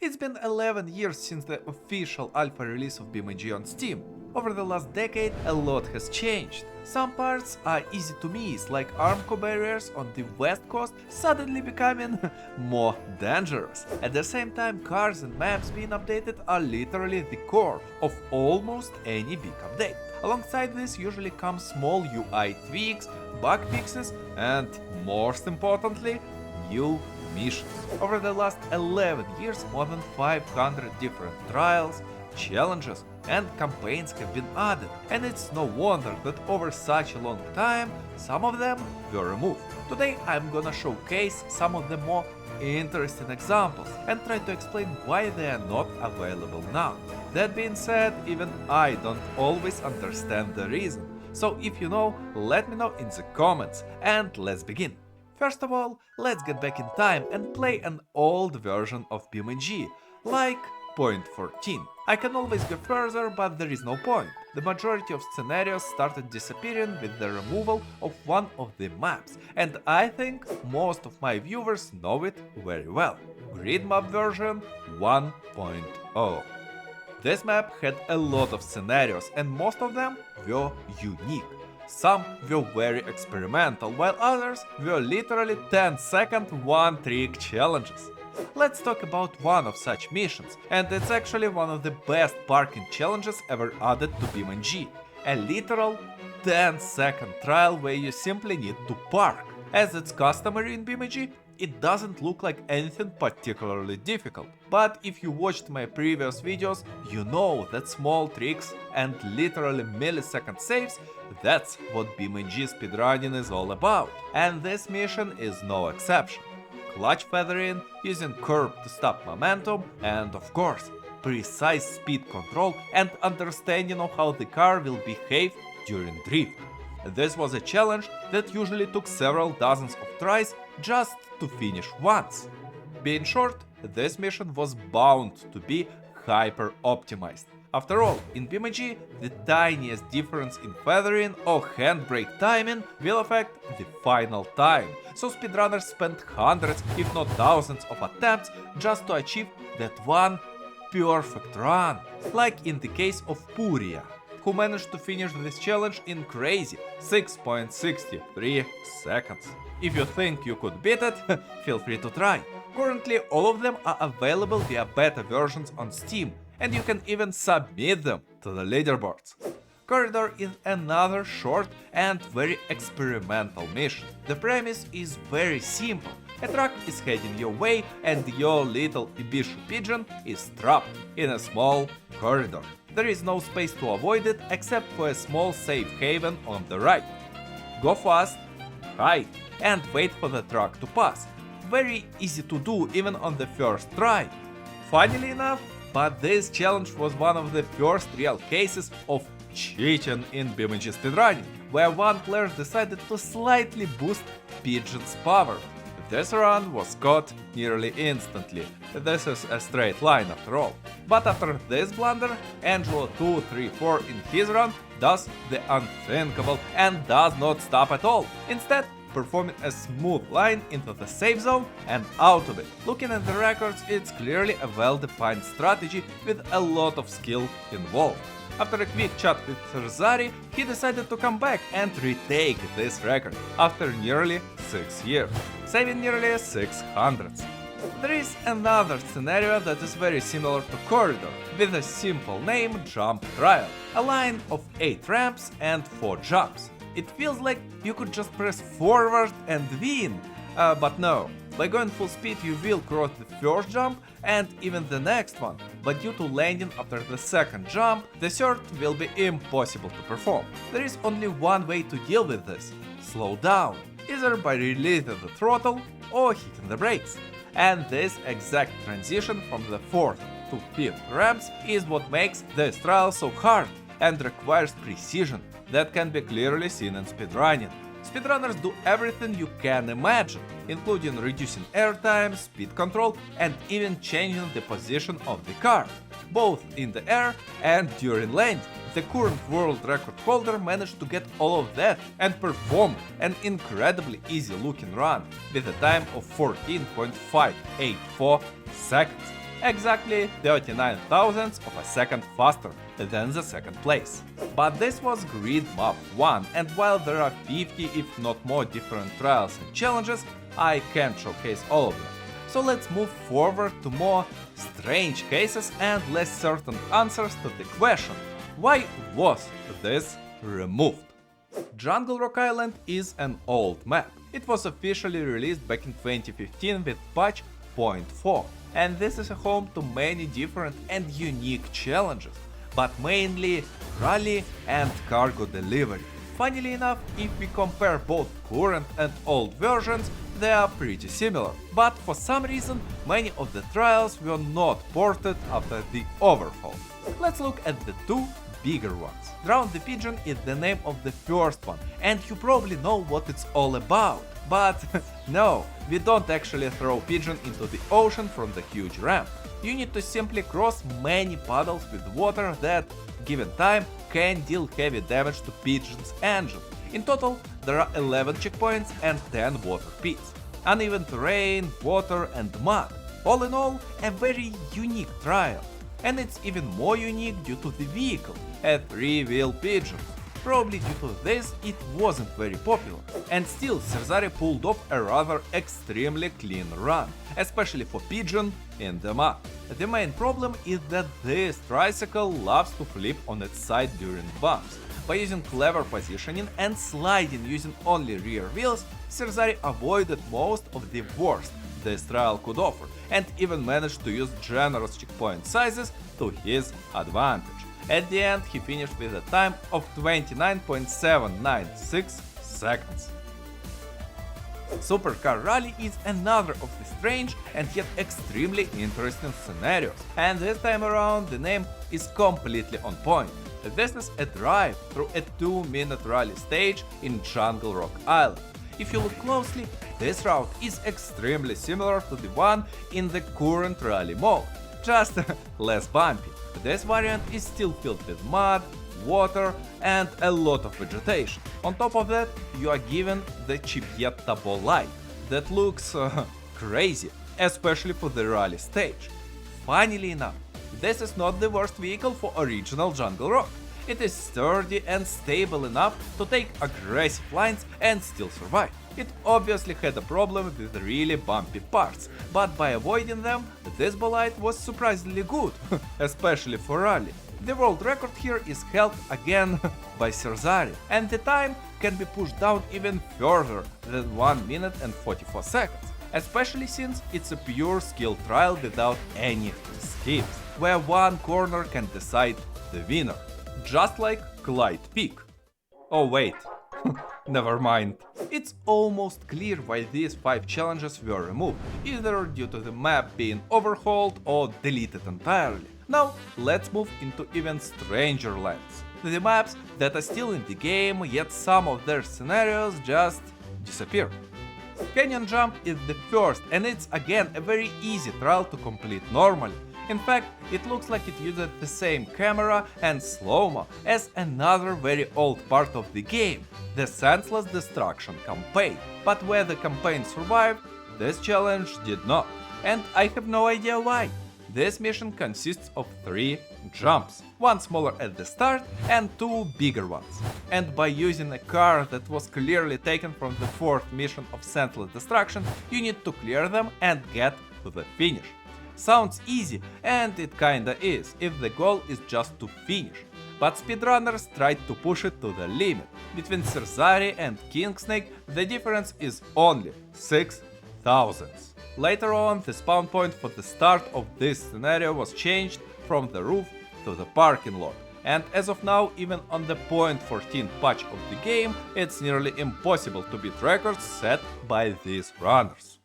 It's been 11 years since the official alpha release of BeamNG on Steam. Over the last decade, a lot has changed. Some parts are easy to miss, like Armco barriers on the west coast suddenly becoming more dangerous. At the same time, cars and maps being updated are literally the core of almost any big update. Alongside this usually come small UI tweaks, bug fixes and, most importantly, new missions. Over the last 11 years, more than 500 different trials, challenges and campaigns have been added, and it's no wonder that over such a long time, some of them were removed. Today I'm gonna showcase some of the more interesting examples and try to explain why they are not available now. That being said, even I don't always understand the reason, so if you know, let me know in the comments, and let's begin. First of all, let's get back in time and play an old version of BeamNG, like Point 14. I can always go further, but there is no point. The majority of scenarios started disappearing with the removal of one of the maps, and I think most of my viewers know it very well. Gridmap version 1.0. This map had a lot of scenarios, and most of them were unique. Some were very experimental, while others were literally 10-second one-trick challenges. Let's talk about one of such missions, and it's actually one of the best parking challenges ever added to BeamNG. A literal 10-second trial where you simply need to park. As it's customary in BeamNG, it doesn't look like anything particularly difficult. But if you watched my previous videos, you know that small tricks and literally millisecond saves, that's what BeamNG speedrunning is all about. And this mission is no exception. Clutch feathering, using curb to stop momentum, and of course, precise speed control and understanding of how the car will behave during drift. This was a challenge that usually took several dozens of tries just to finish once. Being short, this mission was bound to be hyper-optimized. After all, in BeamNG, the tiniest difference in feathering or handbrake timing will affect the final time, so speedrunners spend hundreds, if not thousands of attempts just to achieve that one perfect run, like in the case of Puria, who managed to finish this challenge in crazy 6.63 seconds. If you think you could beat it, feel free to try. Currently, all of them are available via beta versions on Steam, and you can even submit them to the leaderboards. Corridor is another short and very experimental mission. The premise is very simple. A truck is heading your way and your little Ibishu Pigeon is trapped in a small corridor. There is no space to avoid it except for a small safe haven on the right. Go fast, hide, and wait for the truck to pass. Very easy to do even on the first try. Funnily enough, but this challenge was one of the first real cases of cheating in BeamNG speedrunning, where one player decided to slightly boost Pigeon's power. This run was caught nearly instantly. This is a straight line after all. But after this blunder, Angelo 234 in his run does the unthinkable and does not stop at all, instead performing a smooth line into the safe zone and out of it. Looking at the records, it's clearly a well-defined strategy with a lot of skill involved. After a quick chat with Rzari, he decided to come back and retake this record after nearly 6 years, saving nearly 600s. There is another scenario that is very similar to Corridor, with a simple name Jump Trial, a line of 8 ramps and 4 jumps. It feels like you could just press forward and win, but no. By going full speed you will cross the first jump and even the next one, but due to landing after the second jump, the third will be impossible to perform. There is only one way to deal with this: slow down, either by releasing the throttle or hitting the brakes. And this exact transition from the 4th to 5th ramps is what makes this trial so hard and requires precision that can be clearly seen in speedrunning. Speedrunners do everything you can imagine, including reducing airtime, speed control, and even changing the position of the car, both in the air and during landing. The current world record holder managed to get all of that and perform an incredibly easy looking run with a time of 14.584 seconds. exactly 39 thousandths of a second faster than the second place. But this was Gridmap 1, and while there are 50 if not more different trials and challenges, I can't showcase all of them. So let's move forward to more strange cases and less certain answers to the question, why was this removed? Jungle Rock Island is an old map. It was officially released back in 2015 with patch 0.4, and this is a home to many different and unique challenges, but mainly rally and cargo delivery. Funnily enough, if we compare both current and old versions, they are pretty similar, but for some reason many of the trials were not ported after the overhaul. Let's look at the two bigger ones. Drown the Pigeon is the name of the first one, and you probably know what it's all about. But no, we don't actually throw Pigeon into the ocean from the huge ramp. You need to simply cross many puddles with water that, given time, can deal heavy damage to Pigeon's engine. In total, there are 11 checkpoints and 10 water pits. Uneven terrain, water and mud. All in all, a very unique trial. And it's even more unique due to the vehicle, a 3-wheel Pigeon. Probably due to this, it wasn't very popular. And still, Cerzari pulled off a rather extremely clean run, especially for Pigeon in the mud. The main problem is that this tricycle loves to flip on its side during bumps. By using clever positioning and sliding using only rear wheels, Cerzari avoided most of the worst this trial could offer, and even managed to use generous checkpoint sizes to his advantage. At the end, he finished with a time of 29.796 seconds. Supercar Rally is another of the strange and yet extremely interesting scenarios, and this time around the name is completely on point. This is a drive through a 2-minute rally stage in Jungle Rock Island. If you look closely, this route is extremely similar to the one in the current rally mode, just less bumpy. This variant is still filled with mud, water and a lot of vegetation. On top of that, you are given the Chipietta light that looks crazy, especially for the rally stage. Funnily enough, this is not the worst vehicle for original Jungle Rock. It is sturdy and stable enough to take aggressive lines and still survive. It obviously had a problem with really bumpy parts, but by avoiding them, this bolide was surprisingly good, especially for rally. The world record here is held again by Cerzari, and the time can be pushed down even further than 1 minute and 44 seconds, especially since it's a pure skill trial without any skips, where one corner can decide the winner. Just like Clyde Peak. Oh wait, never mind. It's almost clear why these 5 challenges were removed, either due to the map being overhauled or deleted entirely. Now let's move into even stranger lands. The maps that are still in the game, yet some of their scenarios just disappear. Canyon Jump is the first, and it's again a very easy trial to complete normally. In fact, it looks like it uses the same camera and slow-mo as another very old part of the game, the Senseless Destruction campaign. But where the campaign survived, this challenge did not. And I have no idea why. This mission consists of 3 jumps, one smaller at the start and 2 bigger ones. And by using a car that was clearly taken from the 4th mission of Senseless Destruction, you need to clear them and get to the finish. Sounds easy, and it kinda is, if the goal is just to finish. But speedrunners tried to push it to the limit. Between Cerzari and Kingsnake, the difference is only 6 thousandths. Later on, the spawn point for the start of this scenario was changed from the roof to the parking lot. And as of now, even on the 0.14 patch of the game, it's nearly impossible to beat records set by these runners.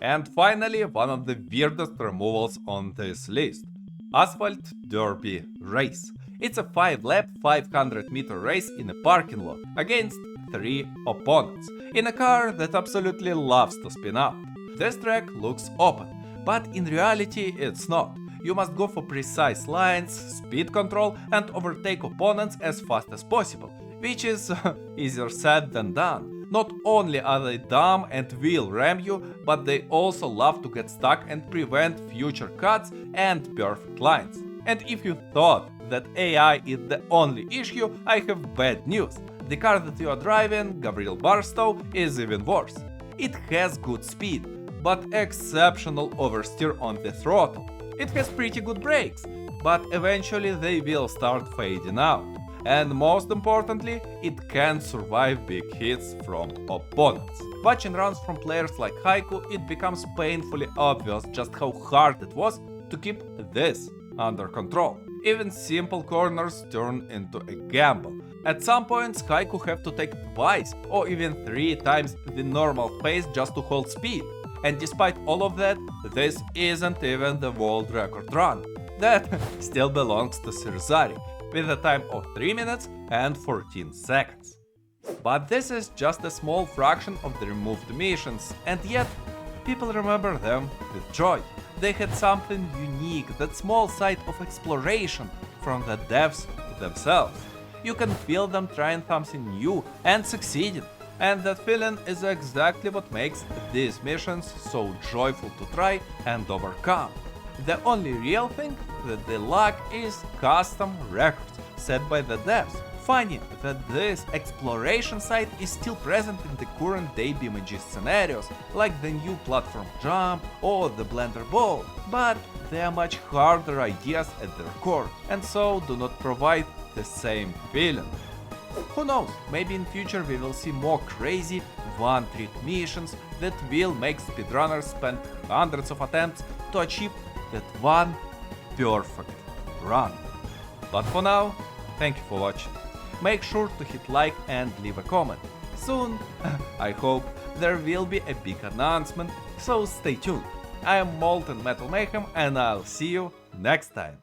And finally, one of the weirdest removals on this list. Asphalt Derby Race. It's a 5-lap, 500-meter race in a parking lot against 3 opponents, in a car that absolutely loves to spin up. This track looks open, but in reality it's not. You must go for precise lines, speed control and overtake opponents as fast as possible, which is easier said than done. Not only are they dumb and will ram you, but they also love to get stuck and prevent future cuts and perfect lines. And if you thought that AI is the only issue, I have bad news. The car that you are driving, Gabriel Barstow, is even worse. It has good speed, but exceptional oversteer on the throttle. It has pretty good brakes, but eventually they will start fading out. And most importantly, it can survive big hits from opponents. Watching runs from players like Haiku, it becomes painfully obvious just how hard it was to keep this under control. Even simple corners turn into a gamble. At some points, Haiku have to take twice or even 3 times the normal pace just to hold speed. And despite all of that, this isn't even the world record run. That still belongs to Sirzari, with a time of 3 minutes and 14 seconds. But this is just a small fraction of the removed missions, and yet people remember them with joy. They had something unique, that small side of exploration from the devs themselves. You can feel them trying something new and succeeding, and that feeling is exactly what makes these missions so joyful to try and overcome. The only real thing that they lack is custom records set by the devs. Funny that this exploration side is still present in the current day BeamNG scenarios, like the new platform jump or the blender ball, but they are much harder ideas at their core, and so do not provide the same feeling. Who knows, maybe in future we will see more crazy one-trick missions that will make speedrunners spend hundreds of attempts to achieve that one perfect run. But for now, thank you for watching. Make sure to hit like and leave a comment. Soon, I hope, there will be a big announcement, so stay tuned. I am Molten Metal Mayhem and I'll see you next time.